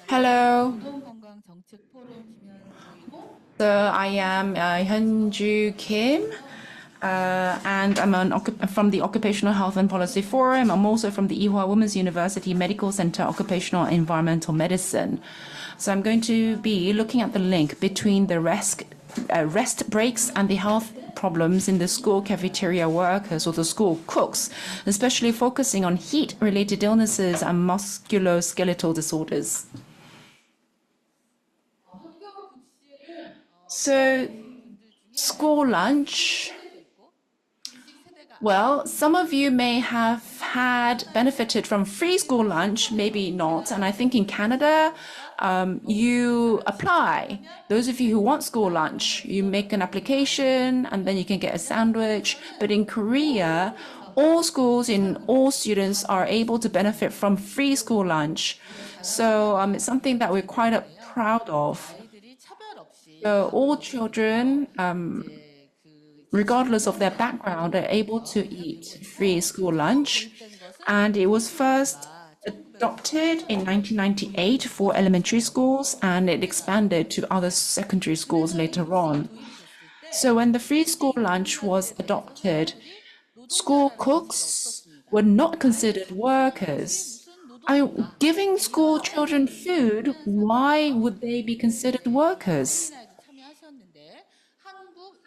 Hello. So I am Hyunjoo Kim, and from the Occupational Health and Policy Forum. I'm also from the Ewha Women's University Medical Center Occupational Environmental Medicine. So I'm going to be looking at the link between the rest breaks and the health problems in the school cafeteria workers or the school cooks, especially focusing on heat-related illnesses and musculoskeletal disorders. So school lunch. Well, some of you may have benefited from free school lunch, maybe not. And I think in Canada, you apply. Those of you who want school lunch, you make an application and then you can get a sandwich. But in Korea, all schools and all students are able to benefit from free school lunch. So it's something that we're quite proud of. So all children, regardless of their background, are able to eat free school lunch. And it was first adopted in 1998 for elementary schools, and it expanded to other secondary schools later on. So when the free school lunch was adopted, school cooks were not considered workers. Giving school children food, why would they be considered workers?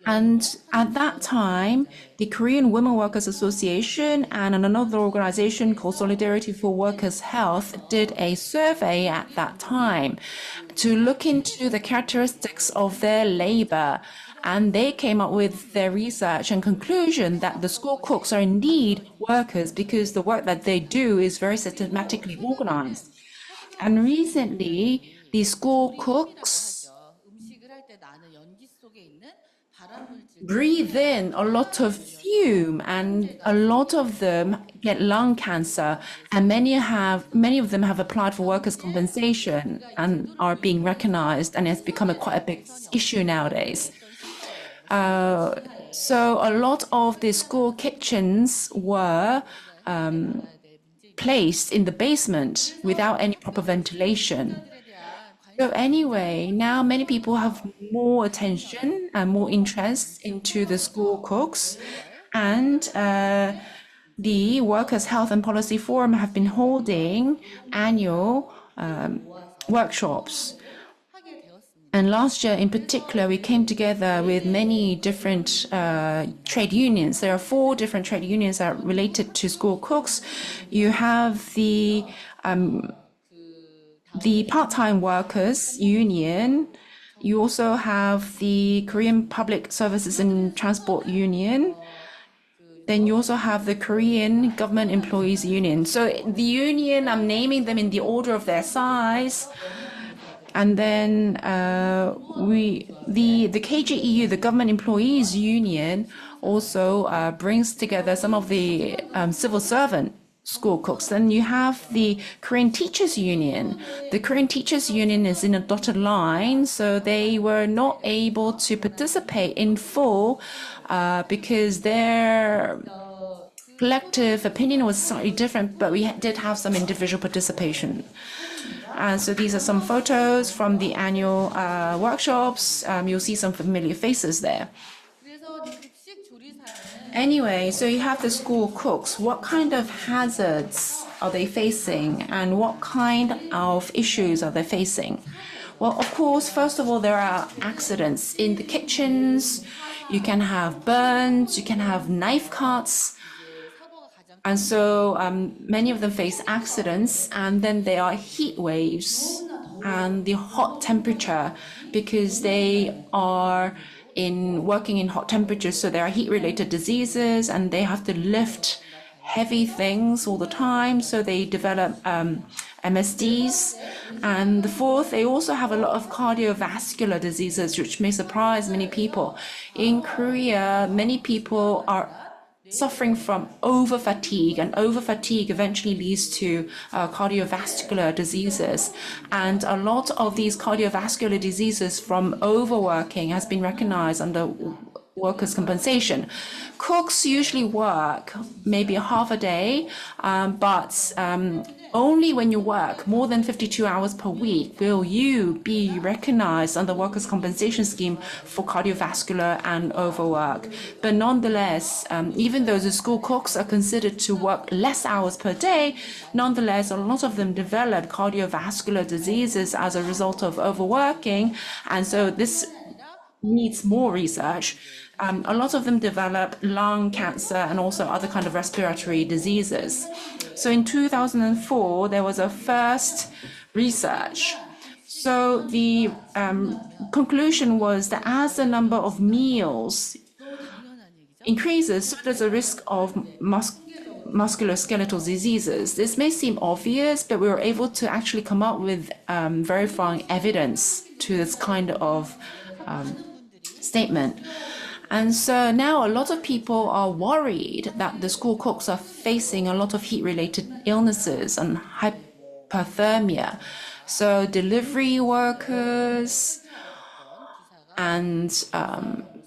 And at that time, the Korean Women Workers Association and another organization called Solidarity for Workers' Health did a survey at that time to look into the characteristics of their labor. And they came up with their research and conclusion that the school cooks are indeed workers because the work that they do is very systematically organized. And recently, the school cooks breathe in a lot of fume, and a lot of them get lung cancer, and many of them have applied for workers' compensation and are being recognized, and it's become quite a big issue nowadays. So a lot of the school kitchens were placed in the basement without any proper ventilation. So anyway, now many people have more attention and more interest into the school cooks, and the Workers' Health and Policy Forum have been holding annual workshops. And last year in particular, we came together with many different trade unions. There are 4 different trade unions that are related to school cooks. You have the part-time workers union. You also have the Korean Public Services and Transport Union. Then you also have the Korean Government Employees Union. So the union, I'm naming them in the order of their size. And then the KGEU, the Government Employees Union, also brings together some of the civil servant school cooks. Then you have the Korean Teachers Union. The Korean Teachers Union is in a dotted line, so they were not able to participate in full because their collective opinion was slightly different, but we did have some individual participation. And so these are some photos from the annual workshops. You'll see some familiar faces there. Anyway, so you have the school cooks. What kind of hazards are they facing, and what kind of issues are they facing? Well, of course, first of all, there are accidents in the kitchens. You can have burns, you can have knife cuts. And so many of them face accidents, and then there are heat waves and the hot temperature because they are working in hot temperatures. So there are heat-related diseases, and they have to lift heavy things all the time. So they develop MSDs. And the fourth, they also have a lot of cardiovascular diseases, which may surprise many people. In Korea, many people are suffering from over fatigue, and over fatigue eventually leads to cardiovascular diseases. And a lot of these cardiovascular diseases from overworking has been recognized under workers' compensation. Cooks usually work maybe half a day, but only when you work more than 52 hours per week will you be recognized under workers' compensation scheme for cardiovascular and overwork. But nonetheless, even though the school cooks are considered to work less hours per day, nonetheless, a lot of them develop cardiovascular diseases as a result of overworking. And so this needs more research. A lot of them develop lung cancer and also other kind of respiratory diseases. So in 2004, there was a first research. So the conclusion was that as the number of meals increases, so does the risk of musculoskeletal diseases. This may seem obvious, but we were able to actually come up with verifying evidence to this kind of statement. And so now a lot of people are worried that the school cooks are facing a lot of heat-related illnesses and hypothermia. So delivery workers and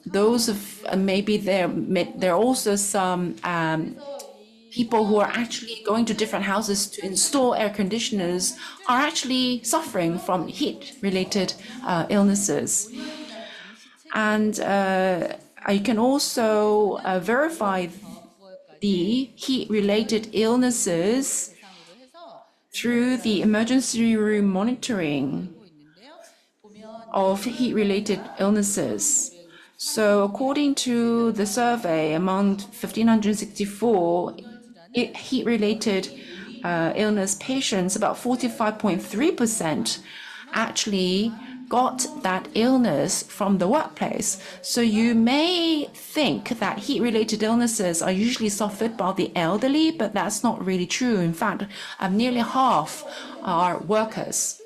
those of maybe there are also some people who are actually going to different houses to install air conditioners are actually suffering from heat-related illnesses. And you can also verify the heat-related illnesses through the emergency room monitoring of heat-related illnesses. So according to the survey, among 1,564 heat-related illness patients, about 45.3% actually got that illness from the workplace. So you may think that heat-related illnesses are usually suffered by the elderly, but that's not really true. In fact, nearly half are workers.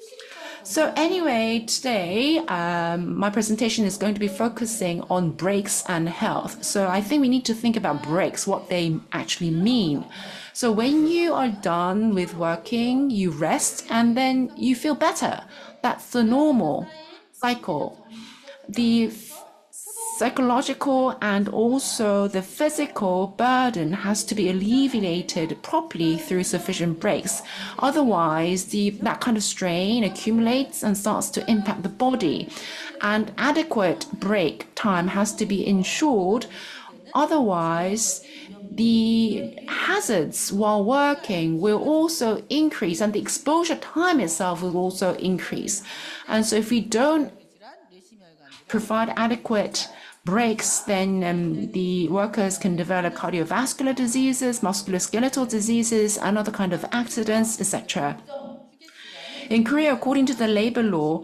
So anyway, today, my presentation is going to be focusing on breaks and health. So I think we need to think about breaks, what they actually mean. So when you are done with working, you rest and then you feel better. That's the normal cycle. The psychological and also the physical burden has to be alleviated properly through sufficient breaks. Otherwise, that kind of strain accumulates and starts to impact the body. And adequate break time has to be ensured. Otherwise, the hazards while working will also increase and the exposure time itself will also increase. And so if we don't provide adequate breaks, then the workers can develop cardiovascular diseases, musculoskeletal diseases, and other kind of accidents, etc. In Korea, according to the labor law,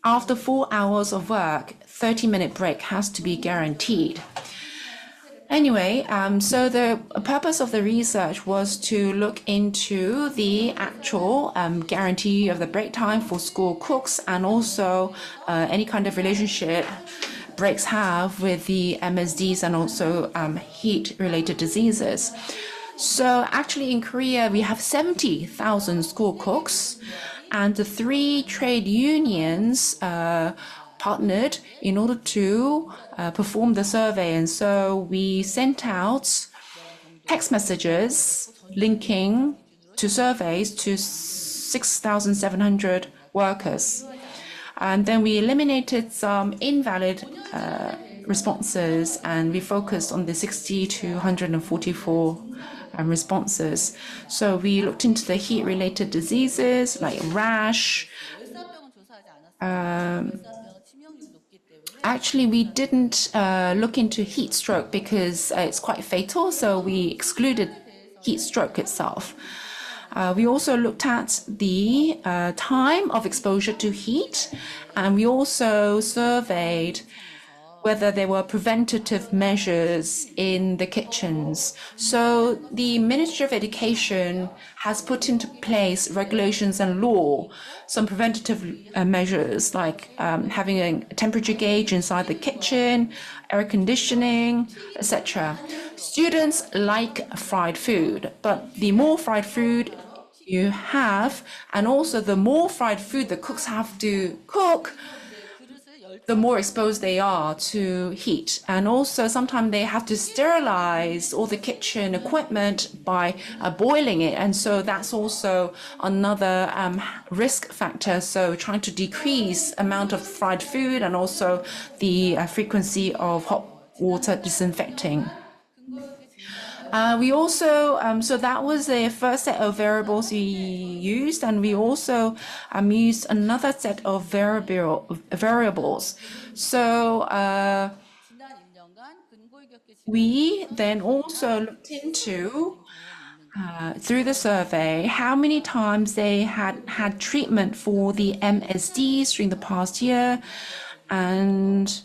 after 4 hours of work, 30-minute break has to be guaranteed. Anyway, so the purpose of the research was to look into the actual guarantee of the break time for school cooks and also any kind of relationship breaks have with the MSDs and also heat-related diseases. So actually in Korea, we have 70,000 school cooks and the 3 trade unions partnered in order to perform the survey. And so we sent out text messages linking to surveys to 6,700 workers. And then we eliminated some invalid responses and we focused on the 60 to 144 responses. So we looked into the heat-related diseases like rash. Actually, we didn't look into heat stroke because it's quite fatal, so we excluded heat stroke itself. We also looked at the time of exposure to heat, and we also surveyed whether there were preventative measures in the kitchens. So the Ministry of Education has put into place regulations and law, some preventative measures like having a temperature gauge inside the kitchen, air conditioning, etc. Students like fried food, but the more fried food you have, and also the more fried food the cooks have to cook, the more exposed they are to heat. And also sometimes they have to sterilize all the kitchen equipment by boiling it. And so that's also another risk factor. So trying to decrease amount of fried food and also the frequency of hot water disinfecting. We also, so that was the first set of variables we used, and we also used another set of variables. So we then also looked into, through the survey, how many times they had treatment for the MSDs during the past year, and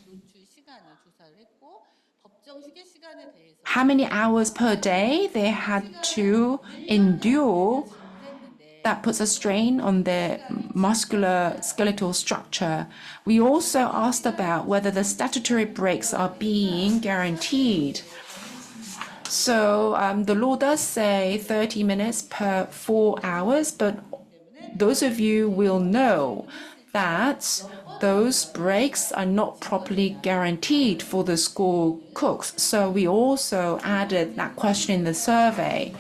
how many hours per day they had to endure. That puts a strain on their musculoskeletal structure. We also asked about whether the statutory breaks are being guaranteed. So the law does say 30 minutes per 4 hours, but those of you will know that those breaks are not properly guaranteed for the school cooks. So we also added that question in the survey.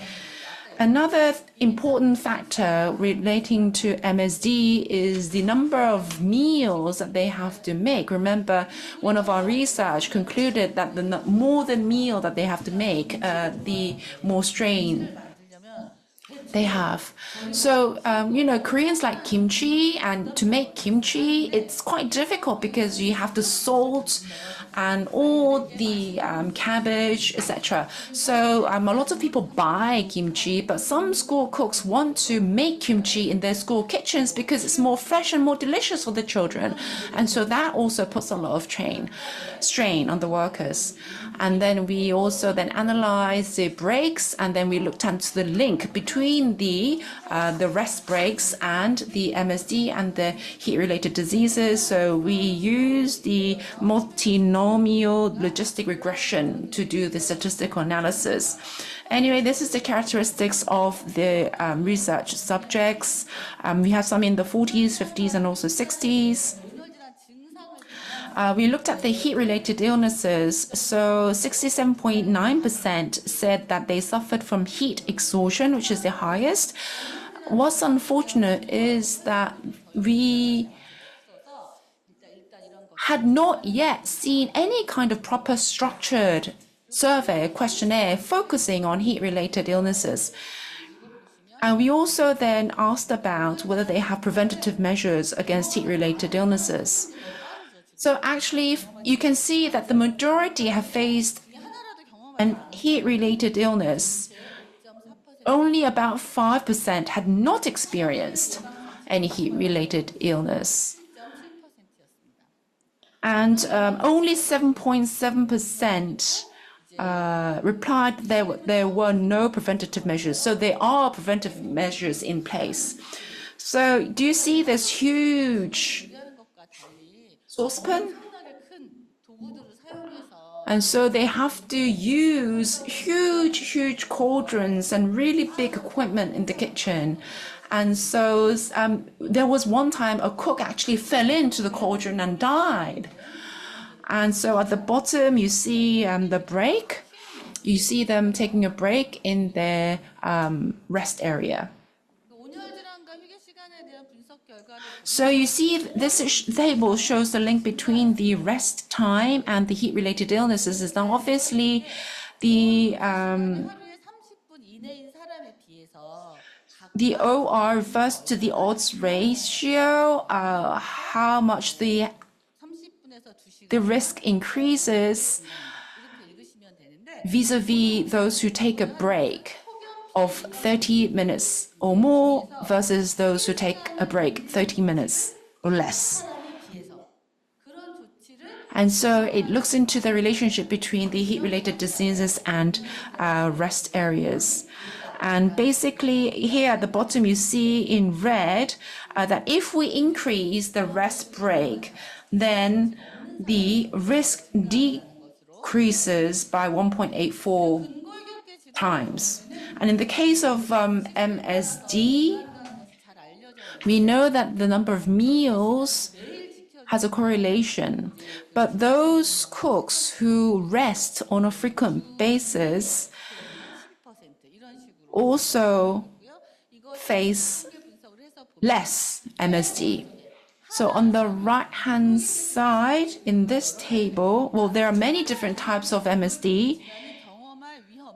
Another important factor relating to MSD is the number of meals that they have to make. Remember, one of our research concluded that the more the meal that they have to make, the more strain they have. So, Koreans like kimchi, and to make kimchi, it's quite difficult because you have to salt and all the cabbage, etc. So a lot of people buy kimchi, but some school cooks want to make kimchi in their school kitchens because it's more fresh and more delicious for the children. And so that also puts a lot of strain on the workers. And then we also then analyzed the breaks, and then we looked into the link between the rest breaks and the MSD and the heat-related diseases. So we used the multinomial logistic regression to do the statistical analysis. Anyway, this is the characteristics of the research subjects. We have some in the 40s, 50s, and also 60s. We looked at the heat-related illnesses. So 67.9% said that they suffered from heat exhaustion, which is the highest. What's unfortunate is that we had not yet seen any kind of proper structured survey, questionnaire focusing on heat-related illnesses. And we also then asked about whether they have preventative measures against heat-related illnesses. So actually, you can see that the majority have faced an heat-related illness. Only about 5% had not experienced any heat-related illness. And only 7.7% replied there were no preventative measures. So there are preventive measures in place. So do you see this huge saucepan? And so they have to use huge cauldrons and really big equipment in the kitchen. And so there was one time a cook actually fell into the cauldron and died. And so at the bottom, you see the break. You see them taking a break in their rest area. So you see this table shows the link between the rest time and the heat-related illnesses. Now, obviously, the OR refers to the odds ratio, how much the risk increases vis-a-vis those who take a break of 30 minutes or more versus those who take a break 30 minutes or less. And so it looks into the relationship between the heat-related diseases and rest areas. And basically here at the bottom you see in red that if we increase the rest break, then the risk decreases by 1.84 times. And in the case of MSD, we know that the number of meals has a correlation. But those cooks who rest on a frequent basis also face less MSD. So on the right-hand side in this table, well, there are many different types of MSD.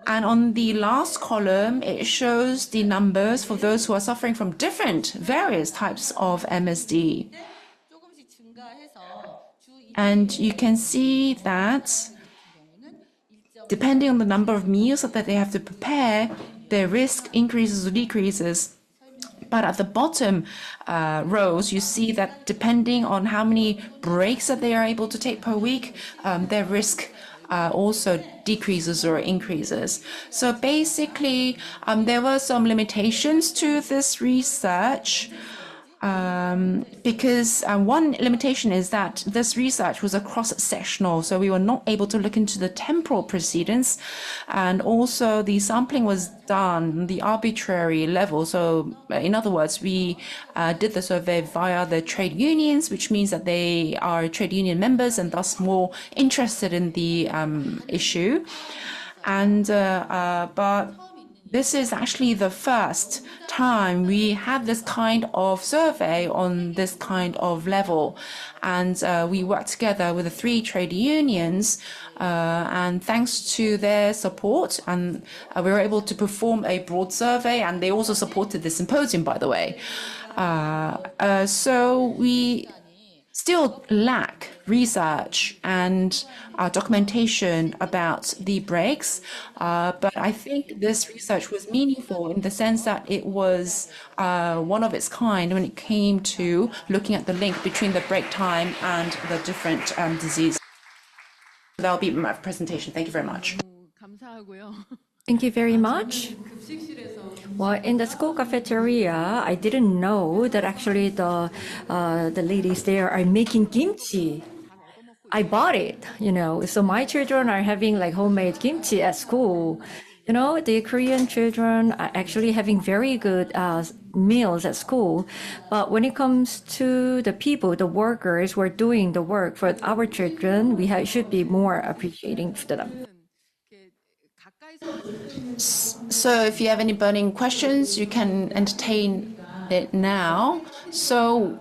And on the last column, it shows the numbers for those who are suffering from various types of MSD. And you can see that depending on the number of meals that they have to prepare, their risk increases or decreases. But at the bottom rows, you see that depending on how many breaks that they are able to take per week, their risk also decreases or increases. So basically, there were some limitations to this research. Because one limitation is that this research was a cross-sectional, so we were not able to look into the temporal precedence, and also the sampling was done the arbitrary level. So in other words, we did the survey via the trade unions, which means that they are trade union members and thus more interested in the issue. And but this is actually the first time we have this kind of survey on this kind of level. And we worked together with the 3 trade unions, and thanks to their support, and we were able to perform a broad survey, and they also supported the symposium, by the way. So we still lack research and documentation about the breaks, but I think this research was meaningful in the sense that it was one of its kind when it came to looking at the link between the break time and the different diseases. That'll be my presentation. Thank you very much. Thank you very much. Well, in the school cafeteria, I didn't know that actually the ladies there are making kimchi. I bought it, so my children are having like homemade kimchi at school. The Korean children are actually having very good meals at school. But when it comes to the people, the workers who are doing the work for our children, we should be more appreciating to them. So if you have any burning questions, you can entertain it now. So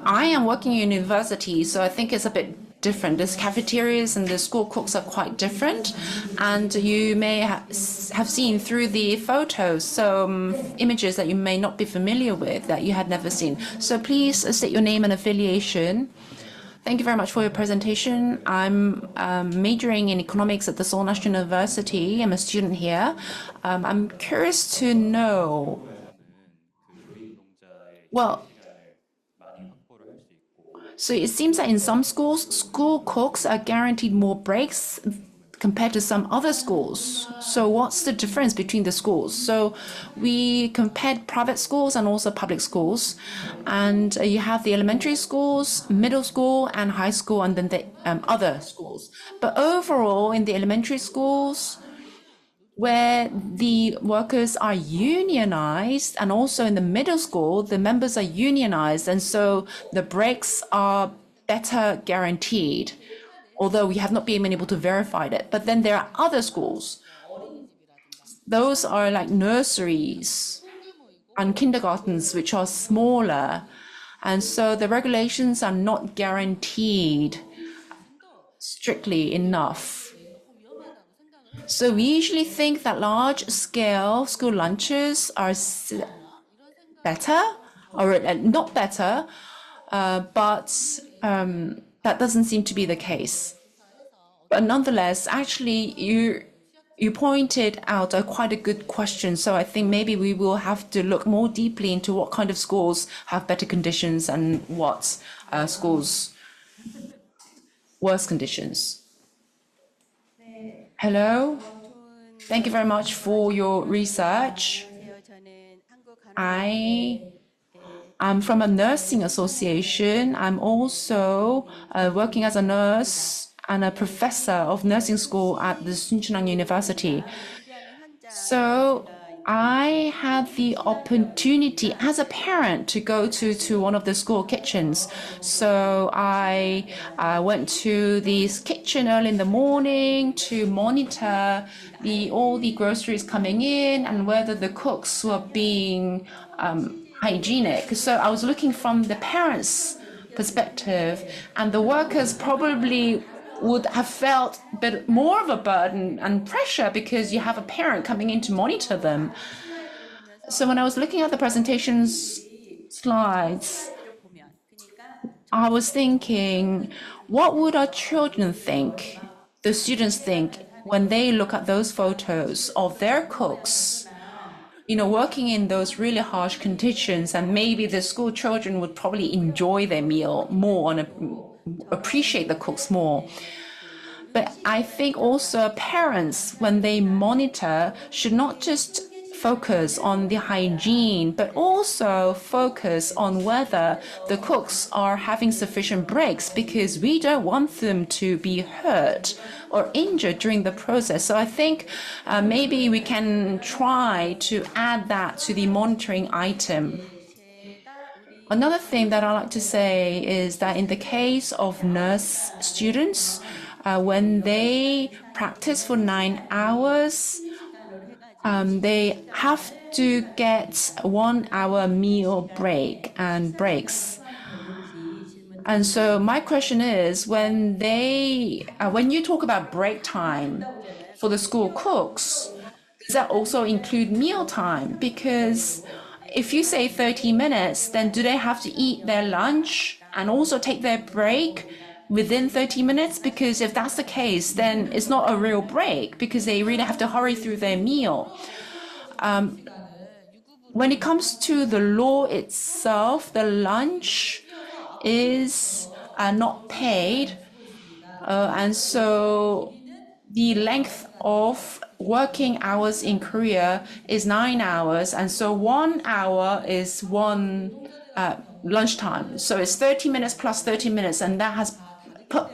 I am working in university, so I think it's a bit different. The cafeterias and the school cooks are quite different, and you may have seen through the photos some images that you may not be familiar with, that you had never seen. So please state your name and affiliation. Thank you very much for your presentation. I'm majoring in economics at the Seoul National University. I'm a student here. I'm curious to know, well, so it seems that in some schools, school cooks are guaranteed more breaks compared to some other schools. So what's the difference between the schools? So we compared private schools and also public schools, and you have the elementary schools, middle school, and high school, and then the other schools. But overall, in the elementary schools, where the workers are unionized, and also in the middle school, the members are unionized, and so the breaks are better guaranteed, although we have not been able to verify it. But then there are other schools. Those are like nurseries and kindergartens, which are smaller, and so the regulations are not guaranteed strictly enough. So we usually think that large-scale school lunches are better, or not better, but that doesn't seem to be the case. But nonetheless, actually, you pointed out quite a good question. So I think maybe we will have to look more deeply into what kind of schools have better conditions and what schools worse conditions. Hello. Thank you very much for your research. I'm from a nursing association. I'm also working as a nurse and a professor of nursing school at the Hyunjoo University. So I had the opportunity as a parent to go to one of the school kitchens. So I went to this kitchen early in the morning to monitor all the groceries coming in and whether the cooks were being hygienic. So I was looking from the parents' perspective, and the workers probably would have felt a bit more of a burden and pressure because you have a parent coming in to monitor them. So when I was looking at the presentations slides, I was thinking, what would our children think, the students think, when they look at those photos of their cooks, working in those really harsh conditions, and maybe the school children would probably enjoy their meal more and appreciate the cooks more. But I think also parents, when they monitor, should not just focus on the hygiene, but also focus on whether the cooks are having sufficient breaks, because we don't want them to be hurt or injured during the process. So I think maybe we can try to add that to the monitoring item. Another thing that I like to say is that in the case of nurse students, when they practice for 9 hours, they have to get 1 hour meal break and breaks. And so my question is, when you talk about break time for the school cooks, does that also include meal time? Because if you say 30 minutes, then do they have to eat their lunch and also take their break within 30 minutes? Because if that's the case, then it's not a real break because they really have to hurry through their meal. When it comes to the law itself, the lunch is not paid. And so the length of working hours in Korea is 9 hours. And so 1 hour is one lunchtime. So it's 30 minutes plus 30 minutes. And that has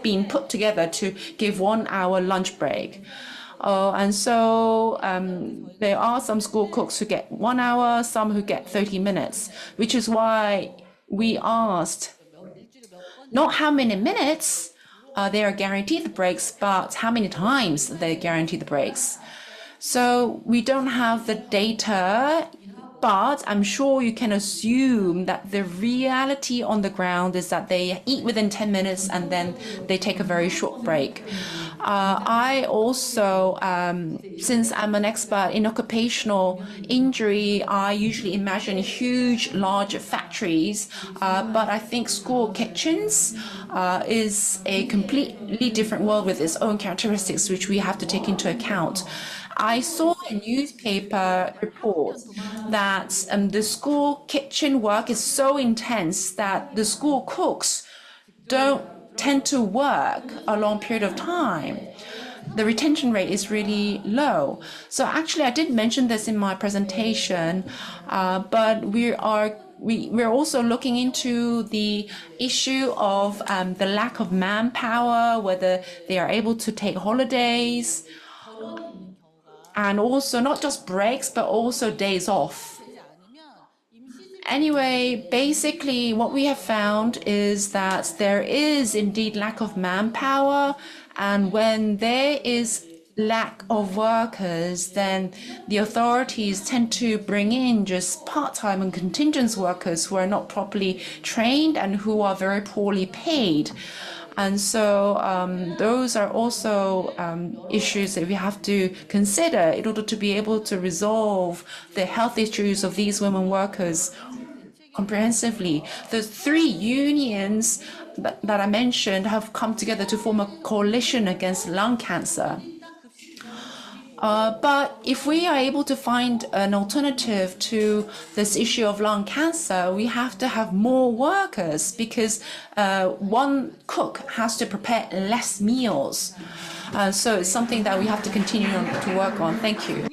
been put together to give 1 hour lunch break. And so there are some school cooks who get 1 hour, some who get 30 minutes, which is why we asked not how many minutes they are guaranteed the breaks, but how many times they guarantee the breaks. So we don't have the data, but I'm sure you can assume that the reality on the ground is that they eat within 10 minutes and then they take a very short break. I also, since I'm an expert in occupational injury, I usually imagine huge, large factories, but I think school kitchens is a completely different world with its own characteristics, which we have to take into account. I saw a newspaper report that the school kitchen work is so intense that the school cooks don't tend to work a long period of time. The retention rate is really low. So actually, I did mention this in my presentation, but we're also looking into the issue of the lack of manpower, whether they are able to take holidays, and also not just breaks, but also days off. Anyway, basically what we have found is that there is indeed lack of manpower, and when there is lack of workers, then the authorities tend to bring in just part-time and contingent workers who are not properly trained and who are very poorly paid. And so those are also issues that we have to consider in order to be able to resolve the health issues of these women workers comprehensively. The 3 unions that I mentioned have come together to form a coalition against lung cancer. But if we are able to find an alternative to this issue of lung cancer, we have to have more workers because one cook has to prepare less meals. So it's something that we have to continue to work on. Thank you.